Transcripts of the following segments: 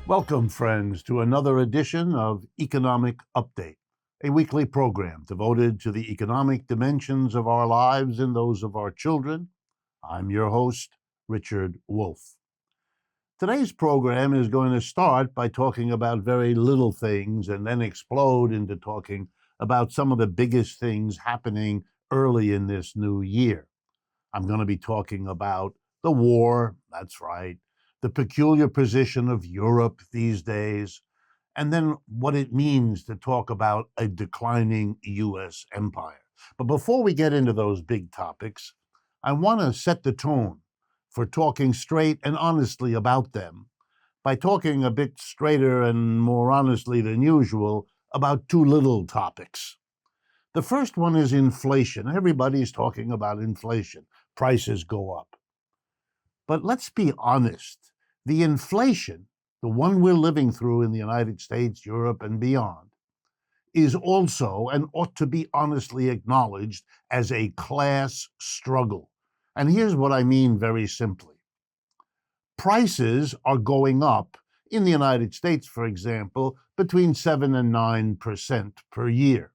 Welcome, friends, to another edition of Economic Update, a weekly program devoted to the economic dimensions of our lives and those of our children. I'm your host, Richard Wolff. Today's program is going to start by talking about very little things and then explode into talking about some of the biggest things happening early in this new year. I'm going to be talking about the war, that's right, the peculiar position of Europe these days, and then what it means to talk about a declining U.S. empire. But before we get into those big topics, I want to set the tone for talking straight and honestly about them by talking a bit straighter and more honestly than usual about two little topics. The first one is inflation. Everybody's talking about inflation. Prices go up. But let's be honest. The inflation, the one we're living through in the United States, Europe, and beyond, is also and ought to be honestly acknowledged as a class struggle. And here's what I mean very simply. Prices are going up in the United States, for example, between 7 and 9% per year.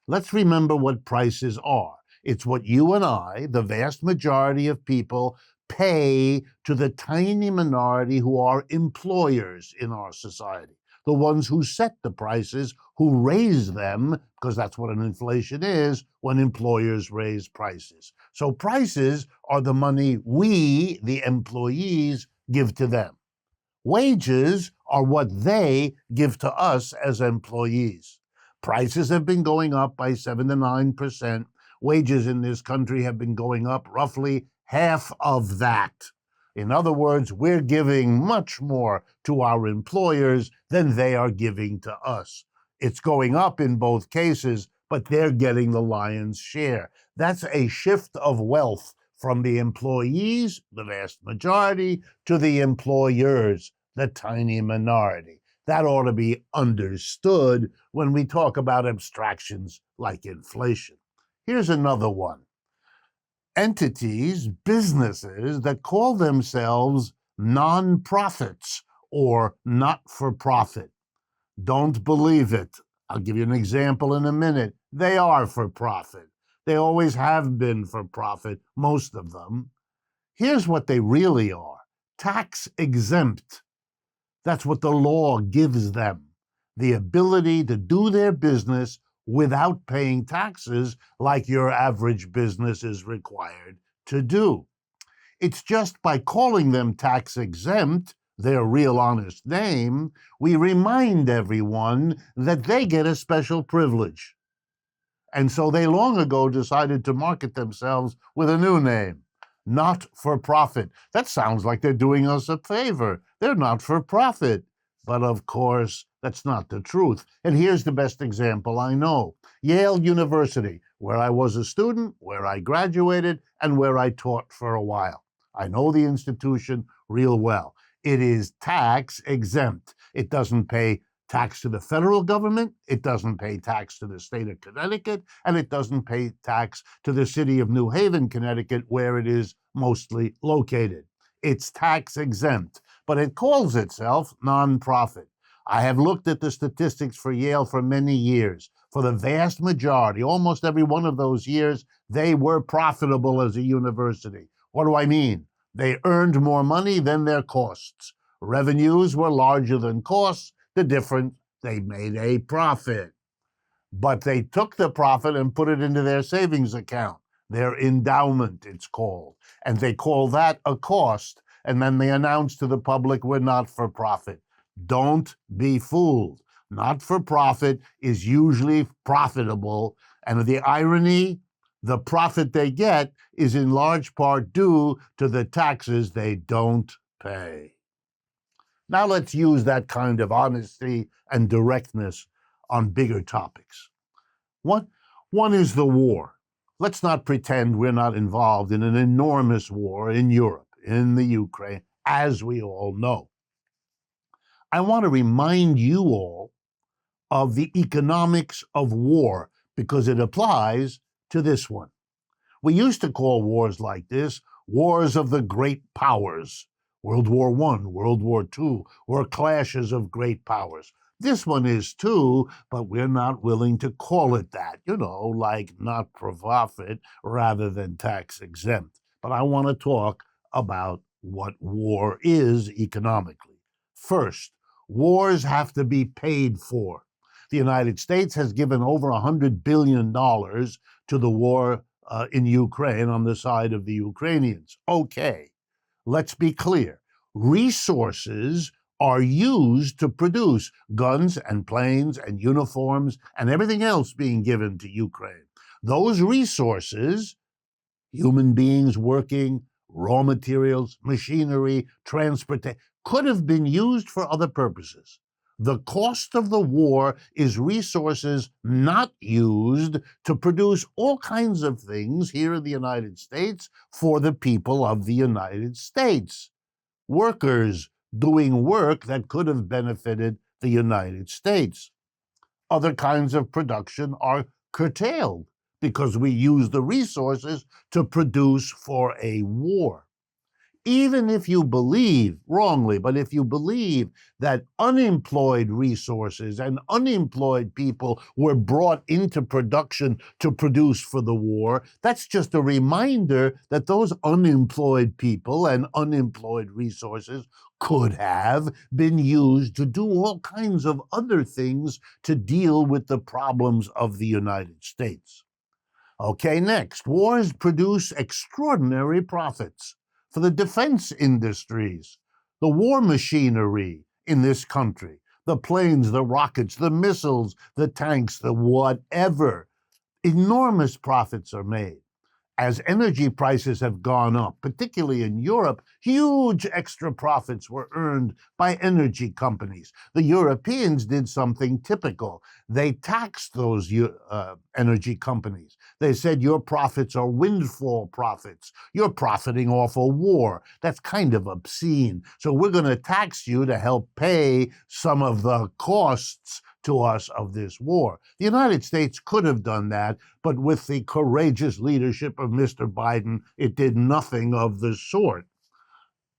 Let's remember what prices are. It's what you and I, the vast majority of people, pay to the tiny minority who are employers in our society, the ones who set the prices, who raise them, because that's what an inflation is when employers raise prices. So prices are the money we, the employees, give to them. Wages are what they give to us as employees. Prices have been going up by 7 to 9%. Wages in this country have been going up roughly half of that. In other words, we're giving much more to our employers than they are giving to us. It's going up in both cases, but they're getting the lion's share. That's a shift of wealth from the employees, the vast majority, to the employers, the tiny minority. That ought to be understood when we talk about abstractions like inflation. Here's another one. Entities, businesses that call themselves non-profits or not-for-profit. Don't believe it. I'll give you an example in a minute. They are for profit. They always have been for profit, most of them. Here's what they really are. Tax exempt. That's what the law gives them, the ability to do their business without paying taxes like your average business is required to do. It's just by calling them tax exempt, their real honest name, we remind everyone that they get a special privilege. And so they long ago decided to market themselves with a new name, not for profit. That sounds like they're doing us a favor. They're not for profit. But of course, that's not the truth. And here's the best example I know. Yale University, where I was a student, where I graduated, and where I taught for a while. I know the institution real well. It is tax exempt. It doesn't pay tax to the federal government, it doesn't pay tax to the state of Connecticut, and it doesn't pay tax to the city of New Haven, Connecticut, where it is mostly located. It's tax exempt, but it calls itself nonprofit. I have looked at the statistics for Yale for many years. For the vast majority, almost every one of those years, they were profitable as a university. What do I mean? They earned more money than their costs. Revenues were larger than costs. The difference, they made a profit. But they took the profit and put it into their savings account, their endowment, it's called. And they call that a cost. And then they announce to the public, we're not for profit. Don't be fooled. Not for profit is usually profitable. And the irony, the profit they get is in large part due to the taxes they don't pay. Now let's use that kind of honesty and directness on bigger topics. One is the war. Let's not pretend we're not involved in an enormous war in Europe, in the Ukraine, as we all know. I want to remind you all of the economics of war because it applies to this one. We used to call wars like this wars of the great powers. World War I, World War II were clashes of great powers. This one is too, but we're not willing to call it that, like not for profit rather than tax exempt. But I want to talk about what war is economically. First, wars have to be paid for. The United States has given over $100 billion to the war in Ukraine on the side of the Ukrainians. Okay, let's be clear. Resources are used to produce guns and planes and uniforms and everything else being given to Ukraine. Those resources, human beings working, raw materials, machinery, transportation, could have been used for other purposes. The cost of the war is resources not used to produce all kinds of things here in the United States for the people of the United States. Workers doing work that could have benefited the United States. Other kinds of production are curtailed because we use the resources to produce for a war. Even if you believe, wrongly, but if you believe that unemployed resources and unemployed people were brought into production to produce for the war, that's just a reminder that those unemployed people and unemployed resources could have been used to do all kinds of other things to deal with the problems of the United States. Okay, next, wars produce extraordinary profits for the defense industries, the war machinery in this country, the planes, the rockets, the missiles, the tanks, the whatever. Enormous profits are made. As energy prices have gone up, particularly in Europe, huge extra profits were earned by energy companies. The Europeans did something typical. They taxed those energy companies. They said, your profits are windfall profits. You're profiting off a war. That's kind of obscene. So we're going to tax you to help pay some of the costs to us of this war. The United States could have done that, but with the courageous leadership of Mr. Biden, it did nothing of the sort.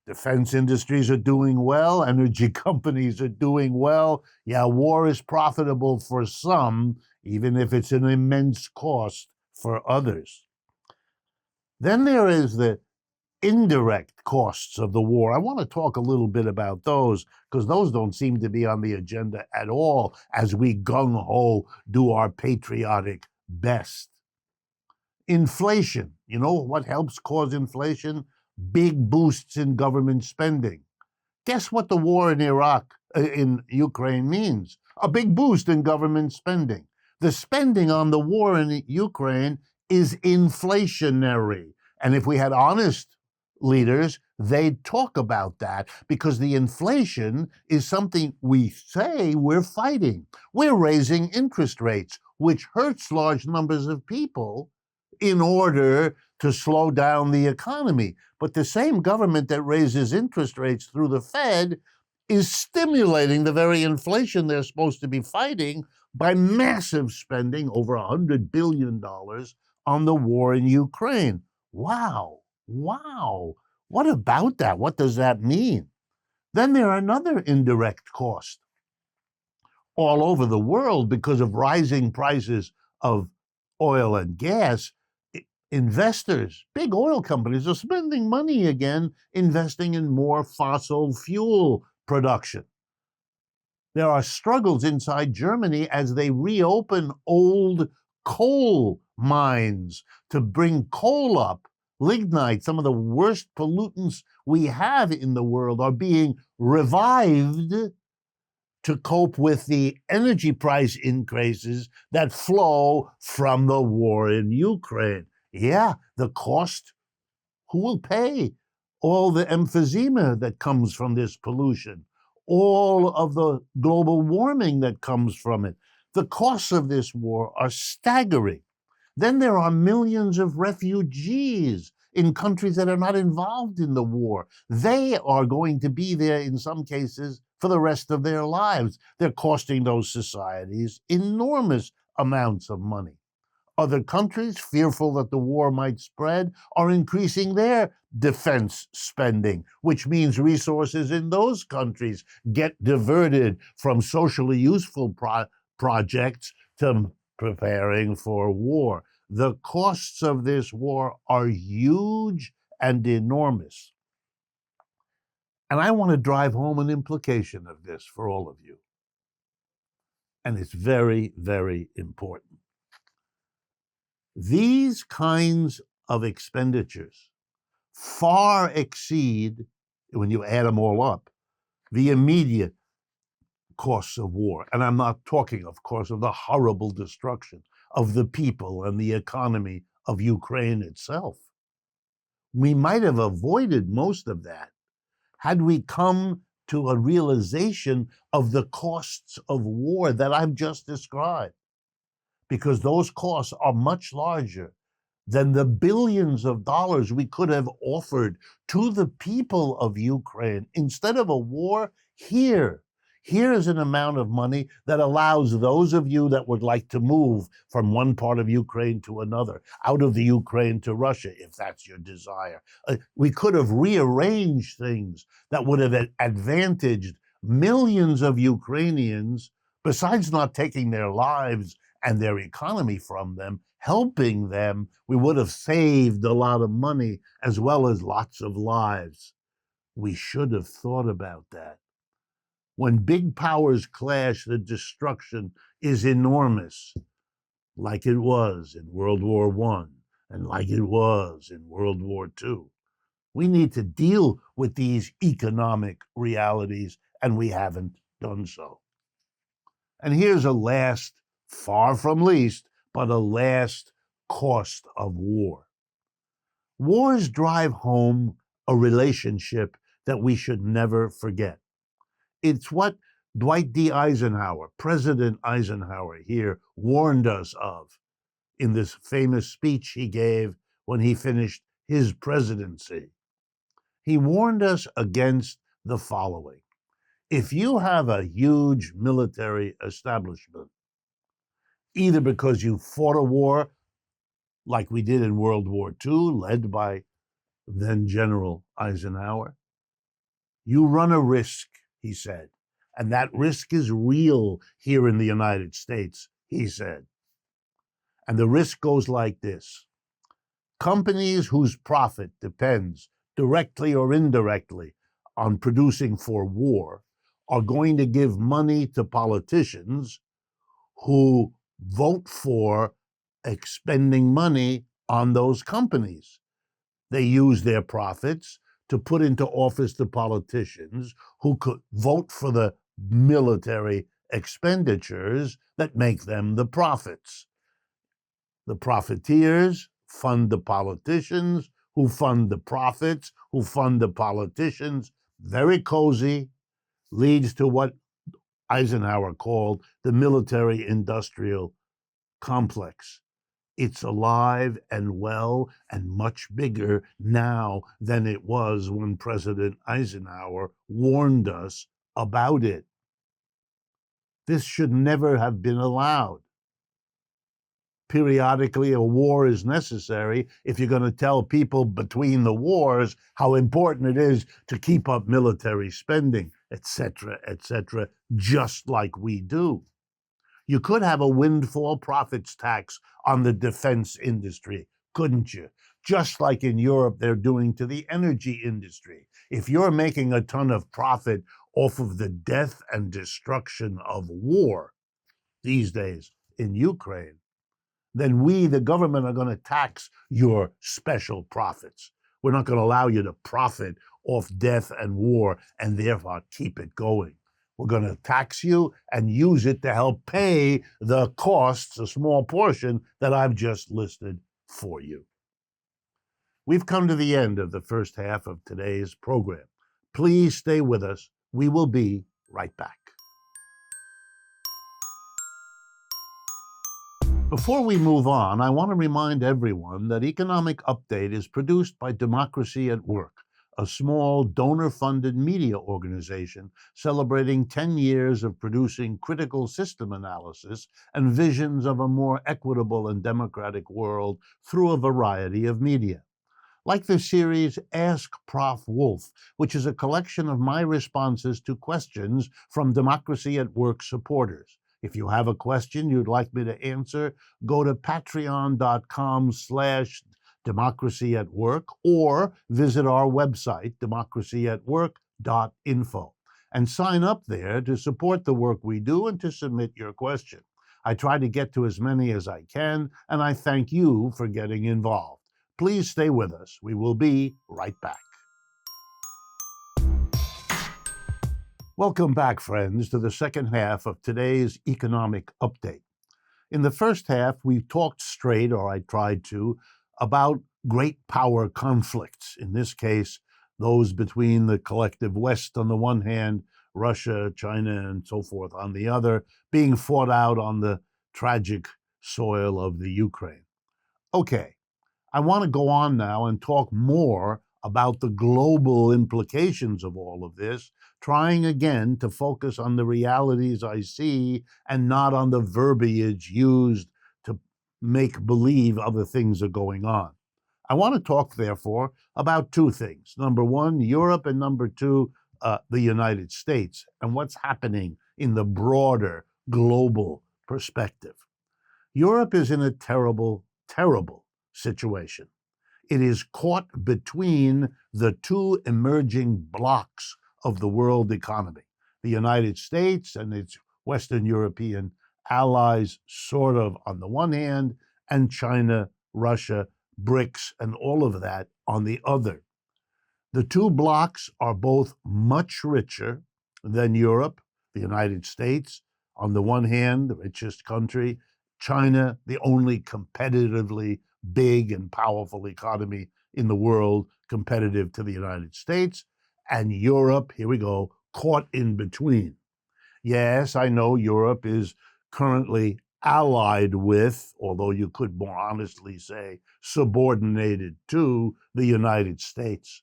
Defense industries are doing well, energy companies are doing well. Yeah, war is profitable for some, even if it's an immense cost for others. Then there is the indirect costs of the war. I want to talk a little bit about those because those don't seem to be on the agenda at all as we gung-ho do our patriotic best. Inflation. You know what helps cause inflation? Big boosts in government spending. Guess what the war in Ukraine means? A big boost in government spending. The spending on the war in Ukraine is inflationary. And if we had honest leaders, they'd talk about that because the inflation is something we say we're fighting. We're raising interest rates, which hurts large numbers of people in order to slow down the economy. But the same government that raises interest rates through the Fed is stimulating the very inflation they're supposed to be fighting by massive spending, over $100 billion, on the war in Ukraine. Wow. What about that? What does that mean? Then there are another indirect cost. All over the world, because of rising prices of oil and gas, investors, big oil companies, are spending money again, investing in more fossil fuel production. There are struggles inside Germany as they reopen old coal mines to bring coal up. Lignite, some of the worst pollutants we have in the world, are being revived to cope with the energy price increases that flow from the war in Ukraine. Yeah, the cost, who will pay? All the emphysema that comes from this pollution, all of the global warming that comes from it. The costs of this war are staggering. Then there are millions of refugees in countries that are not involved in the war. They are going to be there in some cases for the rest of their lives. They're costing those societies enormous amounts of money. Other countries, fearful that the war might spread, are increasing their defense spending, which means resources in those countries get diverted from socially useful projects to preparing for war. The costs of this war are huge and enormous. And I want to drive home an implication of this for all of you. And it's very, very important. These kinds of expenditures far exceed, when you add them all up, the immediate costs of war. And I'm not talking, of course, of the horrible destruction of the people and the economy of Ukraine itself. We might have avoided most of that had we come to a realization of the costs of war that I've just described, because those costs are much larger than the billions of dollars we could have offered to the people of Ukraine. Instead of a war, here is an amount of money that allows those of you that would like to move from one part of Ukraine to another, out of the Ukraine to Russia, if that's your desire. We could have rearranged things that would have advantaged millions of Ukrainians, besides not taking their lives and their economy from them, helping them. We would have saved a lot of money as well as lots of lives. We should have thought about that. When big powers clash, the destruction is enormous, like it was in World War I and like it was in World War II. We need to deal with these economic realities, and we haven't done so. And here's a last, far from least, but a last cost of war. Wars drive home a relationship that we should never forget. It's what Dwight D. Eisenhower, President Eisenhower here, warned us of in this famous speech he gave when he finished his presidency. He warned us against the following. If you have a huge military establishment, either because you fought a war like we did in World War II, led by then General Eisenhower, you run a risk, he said. And that risk is real here in the United States, he said. And the risk goes like this. Companies whose profit depends directly or indirectly on producing for war are going to give money to politicians who vote for expending money on those companies. They use their profits to put into office the politicians who could vote for the military expenditures that make them the profits. The profiteers fund the politicians, who fund the profits, who fund the politicians. Very cozy, leads to what Eisenhower called the military-industrial complex. It's alive and well and much bigger now than it was when President Eisenhower warned us about it. This should never have been allowed. Periodically, a war is necessary if you're going to tell people between the wars how important it is to keep up military spending, etc., just like we do. You could have a windfall profits tax on the defense industry, couldn't you? Just like in Europe, they're doing to the energy industry. If you're making a ton of profit off of the death and destruction of war these days in Ukraine, then we, the government, are going to tax your special profits. We're not going to allow you to profit off death and war and therefore keep it going. We're going to tax you and use it to help pay the costs, a small portion that I've just listed for you. We've come to the end of the first half of today's program. Please stay with us. We will be right back. Before we move on, I want to remind everyone that Economic Update is produced by Democracy at Work, a small donor-funded media organization celebrating 10 years of producing critical system analysis and visions of a more equitable and democratic world through a variety of media. Like the series Ask Prof. Wolf, which is a collection of my responses to questions from Democracy at Work supporters. If you have a question you'd like me to answer, go to patreon.com/democracy at work or visit our website, democracyatwork.info, and sign up there to support the work we do and to submit your question. I try to get to as many as I can, and I thank you for getting involved. Please stay with us. We will be right back. Welcome back, friends, to the second half of today's economic update. In the first half, we talked straight, or I tried to, about great power conflicts. In this case, those between the collective West on the one hand, Russia, China, and so forth on the other, being fought out on the tragic soil of the Ukraine. Okay. I want to go on now and talk more about the global implications of all of this, trying again to focus on the realities I see and not on the verbiage used to make believe other things are going on. I want to talk, therefore, about two things. Number one, Europe, and number two, the United States, and what's happening in the broader global perspective. Europe is in a terrible, terrible situation. It is caught between the two emerging blocks of the world economy, the United States and its Western European allies, sort of on the one hand, and China, Russia, BRICS, and all of that on the other. The two blocks are both much richer than Europe, the United States, on the one hand, the richest country, China, the only competitively big and powerful economy in the world, competitive to the United States, and Europe, here we go, caught in between. Yes, I know Europe is currently allied with, although you could more honestly say subordinated to, the United States.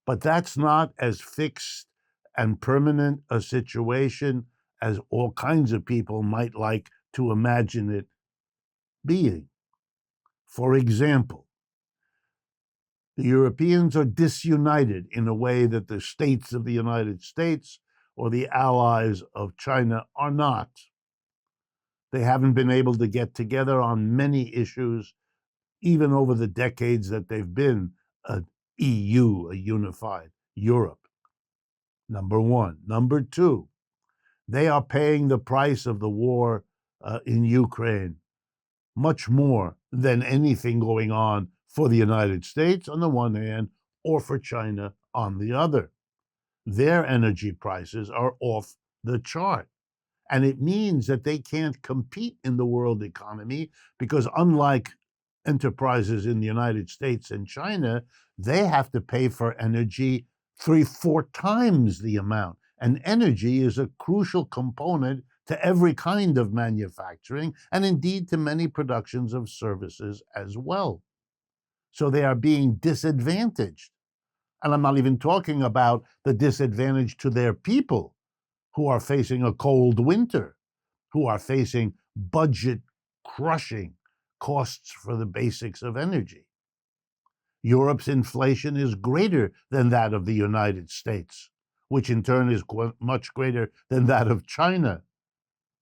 But that's not as fixed and permanent a situation as all kinds of people might like to imagine it being. For example, the Europeans are disunited in a way that the states of the United States or the allies of China are not. They haven't been able to get together on many issues, even over the decades that they've been an EU, a unified Europe. Number one. Number two, they are paying the price of the war in Ukraine much more than anything going on for the United States on the one hand or for China on the other. Their energy prices are off the chart. And it means that they can't compete in the world economy because, unlike enterprises in the United States and China, they have to pay for energy 3-4 times the amount. And energy is a crucial component to every kind of manufacturing, and indeed to many productions of services as well. So they are being disadvantaged. And I'm not even talking about the disadvantage to their people who are facing a cold winter, who are facing budget-crushing costs for the basics of energy. Europe's inflation is greater than that of the United States, which in turn is much greater than that of China.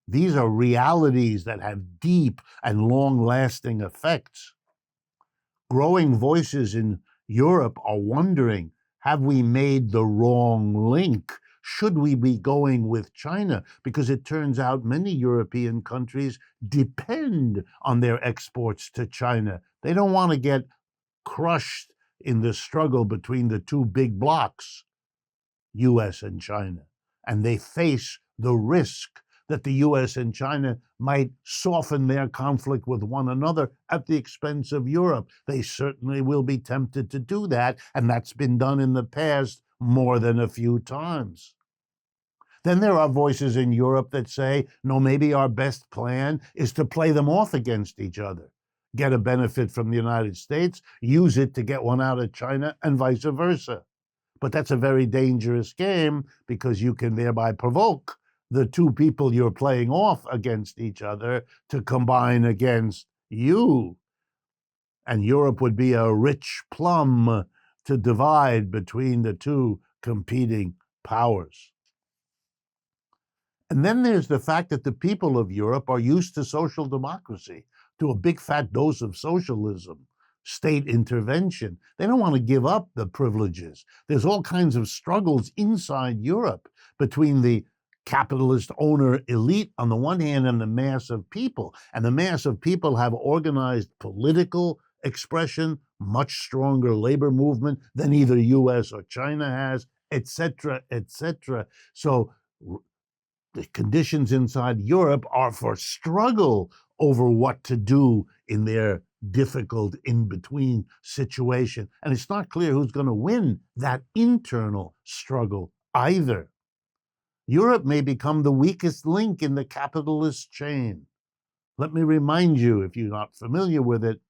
These are realities that have deep and long-lasting effects. Growing voices in Europe are wondering, have we made the wrong link? Should we be going with China? Because it turns out many European countries depend on their exports to China. They don't want to get crushed in the struggle between the two big blocs, US and China. And they face the risk that the US and China might soften their conflict with one another at the expense of Europe. They certainly will be tempted to do that, and that's been done in the past more than a few times. Then there are voices in Europe that say, no, maybe our best plan is to play them off against each other, get a benefit from the United States, use it to get one out of China, and vice versa. But that's a very dangerous game because you can thereby provoke the two people you're playing off against each other to combine against you. And Europe would be a rich plum to divide between the two competing powers. And then there's the fact that the people of Europe are used to social democracy, to a big fat dose of socialism, state intervention. They don't want to give up the privileges. There's all kinds of struggles inside Europe between the capitalist owner elite on the one hand and the mass of people. And the mass of people have organized political expression, much stronger labor movement than either US or China has, etc., etc. So the conditions inside Europe are for struggle over what to do in their difficult in-between situation. And it's not clear who's going to win that internal struggle either. Europe may become the weakest link in the capitalist chain. Let me remind you, if you're not familiar with it,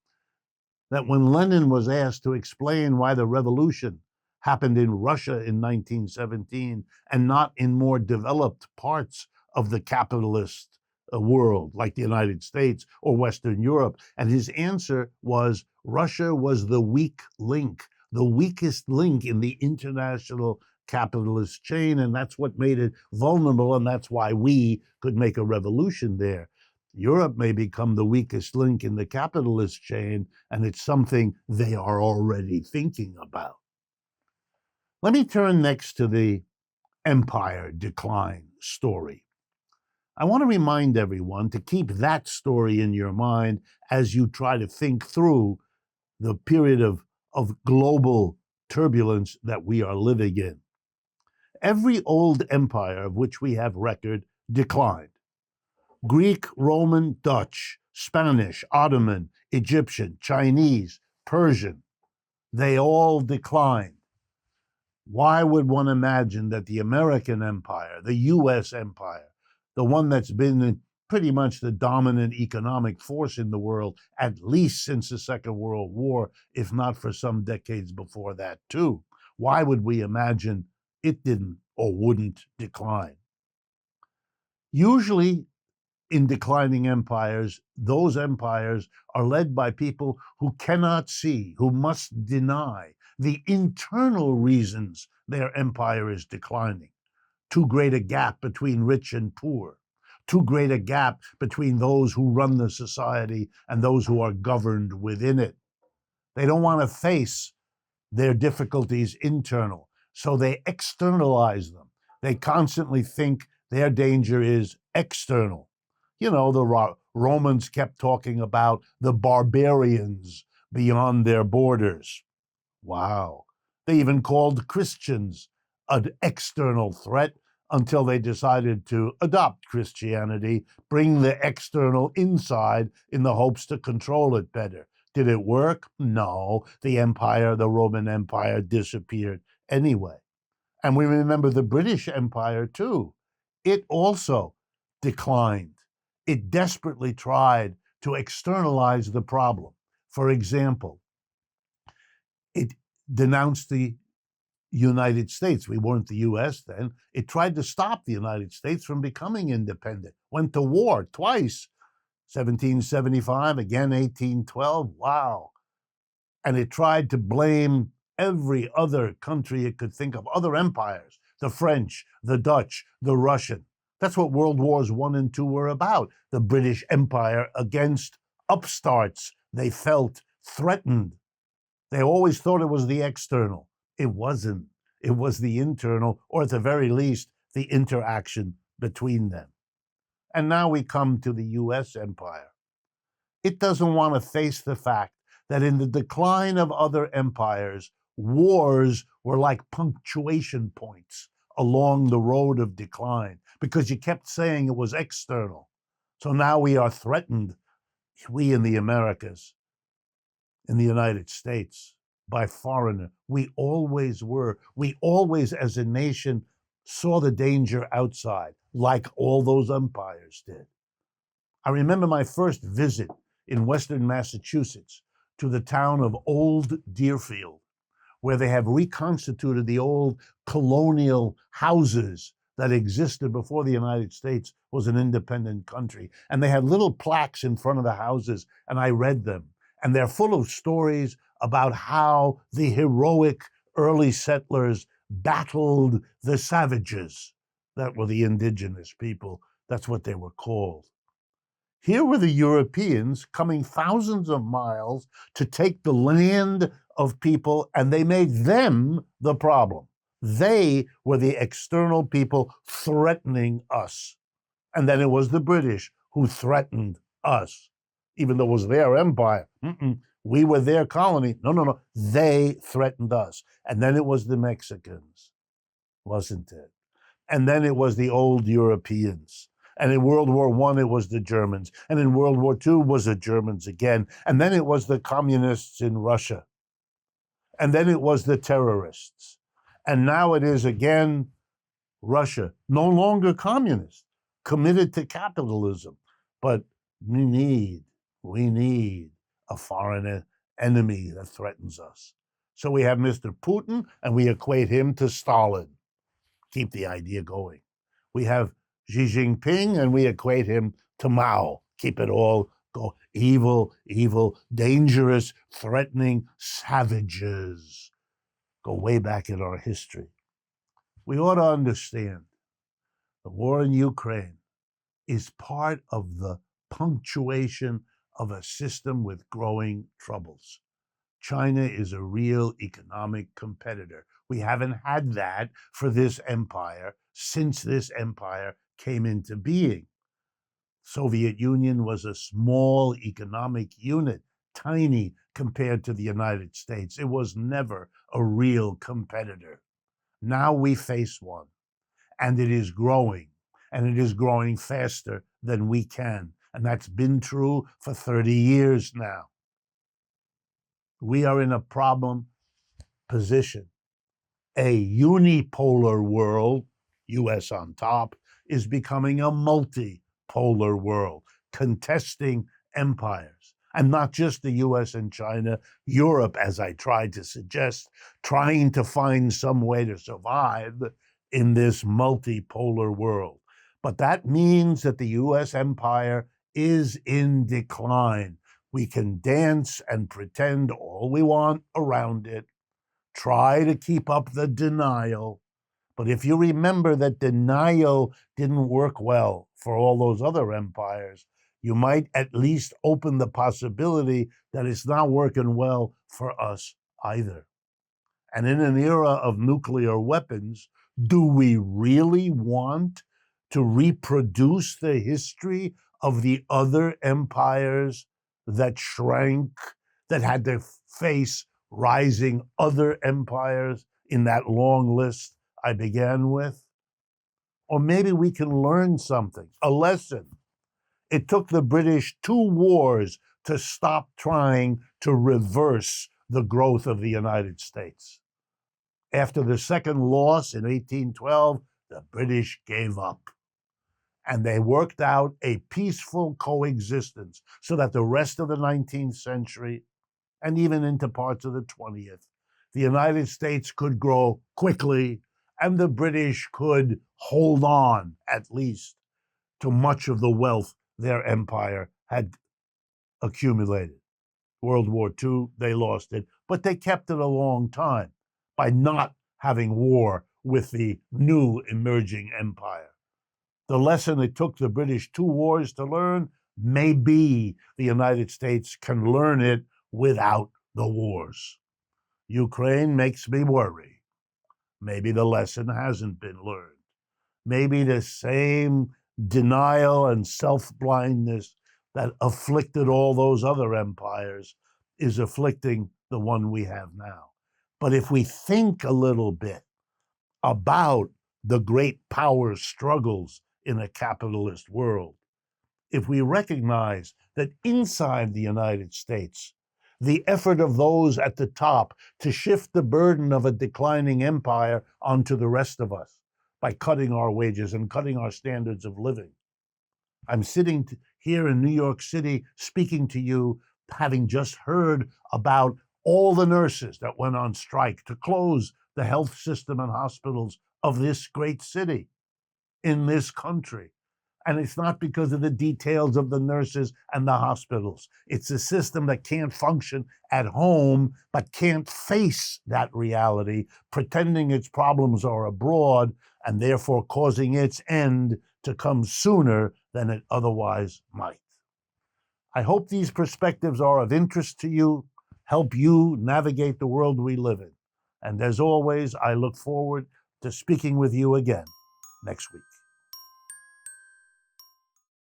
that when Lenin was asked to explain why the revolution happened in Russia in 1917 and not in more developed parts of the capitalist world, like the United States or Western Europe. And his answer was Russia was the weak link, the weakest link in the international capitalist chain. And that's what made it vulnerable. And that's why we could make a revolution there. Europe may become the weakest link in the capitalist chain, and it's something they are already thinking about. Let me turn next to the empire decline story. I want to remind everyone to keep that story in your mind as you try to think through the period of global turbulence that we are living in. Every old empire of which we have record declined. Greek, Roman, Dutch, Spanish, Ottoman, Egyptian, Chinese, Persian, they all declined. Why would one imagine that the American empire, the US empire, the one that's been pretty much the dominant economic force in the world, at least since the Second World War, if not for some decades before that too, why would we imagine it didn't or wouldn't decline? Usually, in declining empires, those empires are led by people who cannot see, who must deny the internal reasons their empire is declining. Too great a gap between rich and poor, too great a gap between those who run the society and those who are governed within it. They don't want to face their difficulties internal, so they externalize them. They constantly think their danger is external. You know, the Romans kept talking about the barbarians beyond their borders. Wow. They even called Christians an external threat until they decided to adopt Christianity, bring the external inside in the hopes to control it better. Did it work? No. The empire, the Roman Empire, disappeared anyway. And we remember the British Empire too. It also declined. It desperately tried to externalize the problem. For example, it denounced the United States. We weren't the US then. It tried to stop the United States from becoming independent. Went to war twice, 1775, again 1812. Wow. And it tried to blame every other country it could think of, other empires, the French, the Dutch, the Russian. That's what World Wars I and II were about. The British Empire against upstarts they felt threatened. They always thought it was the external. It wasn't. It was the internal, or at the very least, the interaction between them. And now we come to the US empire. It doesn't want to face the fact that in the decline of other empires, wars were like punctuation points along the road of decline because you kept saying it was external. So now we are threatened, we in the Americas, in the United States, by foreigner. We always were. We always, as a nation, saw the danger outside, like all those empires did. I remember my first visit in Western Massachusetts to the town of Old Deerfield, where they have reconstituted the old colonial houses that existed before the United States was an independent country. And they had little plaques in front of the houses, and I read them. And they're full of stories about how the heroic early settlers battled the savages. That were the indigenous people. That's what they were called. Here were the Europeans coming thousands of miles to take the land of people, and they made them the problem. They were the external people threatening us. And then it was the British who threatened us, even though it was their empire. We were their colony. No. They threatened us. And then it was the Mexicans, wasn't it? And then it was the old Europeans. And in World War I, it was the Germans. And in World War II, it was the Germans again. And then it was the communists in Russia. And then it was the terrorists. And now it is again Russia, no longer communist, committed to capitalism. But we need a foreign enemy that threatens us. So we have Mr. Putin, and we equate him to Stalin. Keep the idea going. We have Xi Jinping, and we equate him to Mao. Keep it all go. Evil, dangerous, threatening savages. Go way back in our history. We ought to understand the war in Ukraine is part of the punctuation of a system with growing troubles. China is a real economic competitor. We haven't had that for this empire since this empire came into being. Soviet Union was a small economic unit, tiny compared to the United States. It was never a real competitor. Now we face one, and it is growing, and it is growing faster than we can. And that's been true for 30 years now. We are in a problem position. A unipolar world, US on top, is becoming a multipolar world, contesting empires. And not just the US and China, Europe, as I tried to suggest, trying to find some way to survive in this multipolar world. But that means that the US empire is in decline. We can dance and pretend all we want around it, try to keep up the denial. But if you remember that denial didn't work well for all those other empires, you might at least open the possibility that it's not working well for us either. And in an era of nuclear weapons, do we really want to reproduce the history of the other empires that shrank, that had to face rising other empires in that long list I began with? Or maybe we can learn something, a lesson. It took the British 2 wars to stop trying to reverse the growth of the United States. After the second loss in 1812, the British gave up. And they worked out a peaceful coexistence so that the rest of the 19th century, and even into parts of the 20th, the United States could grow quickly, and the British could hold on, at least, to much of the wealth their empire had accumulated. World War II, they lost it, but they kept it a long time by not having war with the new emerging empire. The lesson it took the British 2 wars to learn, maybe the United States can learn it without the wars. Ukraine makes me worry. Maybe the lesson hasn't been learned. Maybe the same denial and self-blindness that afflicted all those other empires is afflicting the one we have now. But if we think a little bit about the great power struggles in a capitalist world, if we recognize that inside the United States, the effort of those at the top to shift the burden of a declining empire onto the rest of us by cutting our wages and cutting our standards of living. I'm sitting here in New York City speaking to you, having just heard about all the nurses that went on strike to close the health system and hospitals of this great city in this country. And it's not because of the details of the nurses and the hospitals. It's a system that can't function at home, but can't face that reality, pretending its problems are abroad and therefore causing its end to come sooner than it otherwise might. I hope these perspectives are of interest to you, help you navigate the world we live in. And as always, I look forward to speaking with you again next week.